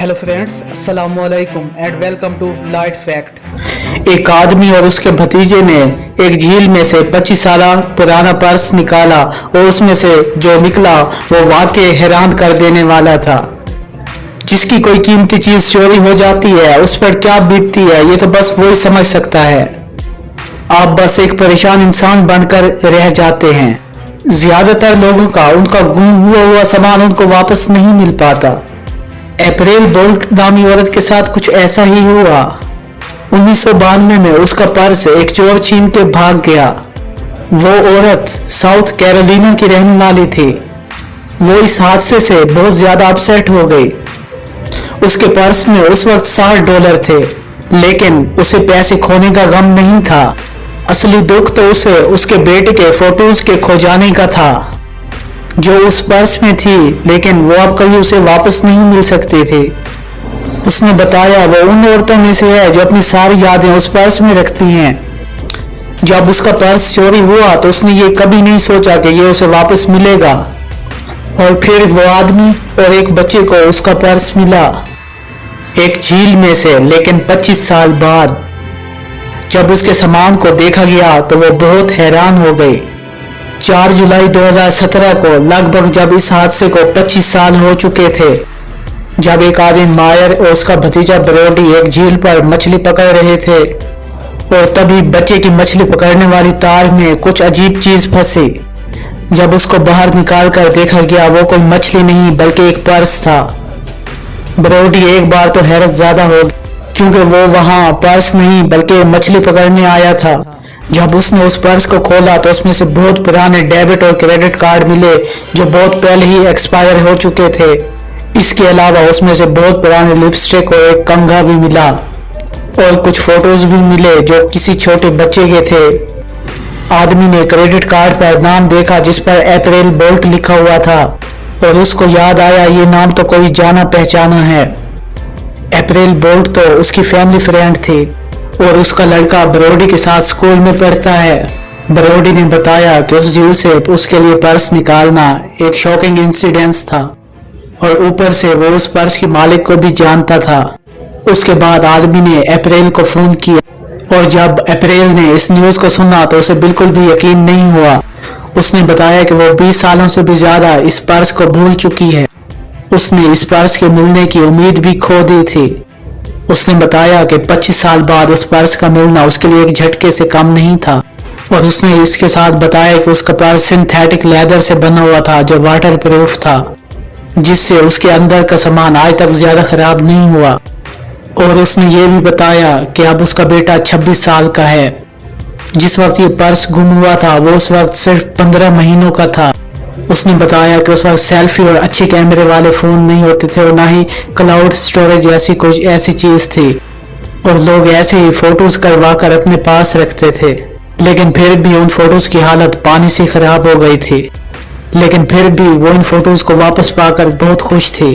Hello friends, अस्सलाम वालेकुम and welcome to light fact. एक आदमी और उसके भतीजे ने एक झील में से 25 साल पुराना पर्स निकाला और उसमें से जो निकला वो वाकई हैरान कर देने वाला था। जिसकी कोई कीमती चीज चोरी हो जाती है उस पर क्या बीतती है ये तो बस वही समझ सकता है। आप बस एक परेशान इंसान बनकर रह जाते हैं। ज्यादातर लोगों का उनका गुम हुआ सामान उनको वापस नहीं मिल पाता। अप्रैल बोल्ट नामी औरत के साथ कुछ ऐसा ही हुआ। 1992 में उसका पर्स एक चोर छीन के भाग गया। वो औरत साउथ कैरोलिना की रहने वाली थी। वो इस हादसे से बहुत ज्यादा अपसेट हो गई। उसके पर्स में उस वक्त $60 थे, लेकिन उसे पैसे खोने का गम नहीं था। असली दुख तो उसे उसके बेटे के फोटोज के खो जाने का था जो उस पर्स में थी, लेकिन वो अब कभी उसे वापस नहीं मिल सकती थी। उसने बताया वो उन औरतों में से है जो अपनी सारी यादें उस पर्स में रखती हैं। जब उसका पर्स चोरी हुआ तो उसने ये कभी नहीं सोचा कि ये उसे वापस मिलेगा। और फिर वो आदमी और एक बच्चे को उसका पर्स मिला एक झील में से, लेकिन 25 साल बाद। जब उसके सामान को देखा गया तो वो बहुत हैरान हो गई। 4 जुलाई 2017 को लगभग जब इस हादसे को 25 साल हो चुके थे, जब एक आदमी मायर और उसका भतीजा ब्रोडी एक झील पर मछली पकड़ रहे थे और तभी बच्चे की मछली पकड़ने वाली तार में कुछ अजीब चीज फंसी। जब उसको बाहर निकाल कर देखा गया वो कोई मछली नहीं बल्कि एक पर्स था। ब्रोडी एक बार तो हैरत ज्यादा हो गई क्योंकि वो वहां पर्स नहीं बल्कि मछली पकड़ने आया था। जब उसने उस पर्स को खोला तो उसमें से बहुत पुराने डेबिट और क्रेडिट कार्ड मिले जो बहुत पहले ही एक्सपायर हो चुके थे। इसके अलावा उसमें से बहुत पुराने लिपस्टिक और एक कंघा भी मिला और कुछ फोटोज भी मिले जो किसी छोटे बच्चे के थे। आदमी ने क्रेडिट कार्ड पर नाम देखा जिस पर अप्रैल बोल्ट लिखा हुआ था और उसको याद आया ये नाम तो कोई जाना पहचाना है। अप्रैल बोल्ट तो उसकी फैमिली फ्रेंड थी और उसका लड़का ब्रोडी के साथ स्कूल में पढ़ता है। ब्रोडी ने बताया कि उस झील से उसके लिए पर्स निकालना एक शॉकिंग इंसिडेंस था और ऊपर से वो उस पर्स के मालिक को भी जानता था। उसके बाद आदमी ने अप्रैल को फोन किया और जब अप्रैल ने इस न्यूज को सुना तो उसे बिल्कुल भी यकीन नहीं हुआ। उसने बताया कि वो 20 सालों से भी ज्यादा इस पर्स को भूल चुकी है। उसने इस पर्स के मिलने की उम्मीद भी खो दी थी। उसने बताया कि 25 साल बाद उस पर्स का मिलना उसके लिए एक झटके से कम नहीं था और उसने इसके साथ बताया कि उसका पर्स सिंथेटिक लेदर से बना हुआ था जो वाटर प्रूफ था, जिससे उसके अंदर का सामान आज तक ज्यादा खराब नहीं हुआ। और उसने ये भी बताया कि अब उसका बेटा 26 साल का है। जिस वक्त ये पर्स गुम हुआ था वो उस वक्त सिर्फ 15 महीनों का था। उसने बताया कि उस वक्त सेल्फी और अच्छे कैमरे वाले फोन नहीं होते थे और ना ही क्लाउड स्टोरेज ऐसी कुछ ऐसी चीज थी और लोग ऐसे ही फोटोज करवा कर अपने पास रखते थे। लेकिन फिर भी उन फोटोज की हालत पानी से खराब हो गई थी, लेकिन फिर भी वो इन फोटोज को वापस पाकर बहुत खुश थी।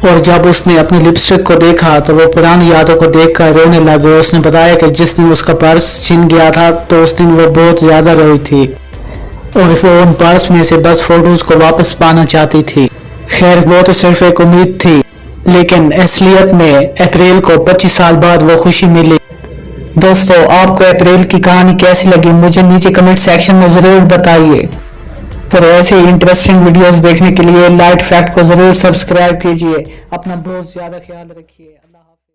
और जब उसने अपनी लिपस्टिक को देखा तो वो पुरानी यादों को देखकर रोने लगी। उसने बताया कि जिस दिन उसका पर्स छिन गया था तो उस दिन वो बहुत ज्यादा रोई थी और वो उन पर्स में से बस फोटोज को वापस पाना चाहती थी। खैर वो तो सिर्फ एक उम्मीद थी, लेकिन असलियत में अप्रैल को 25 साल बाद वो खुशी मिली। दोस्तों, आपको अप्रैल की कहानी कैसी लगी मुझे नीचे कमेंट सेक्शन में जरूर बताइए और ऐसे ही इंटरेस्टिंग वीडियोस देखने के लिए लाइट फैक्ट को जरूर सब्सक्राइब कीजिए। अपना बहुत ज्यादा ख्याल रखिए। अल्लाह हाफ़िज़।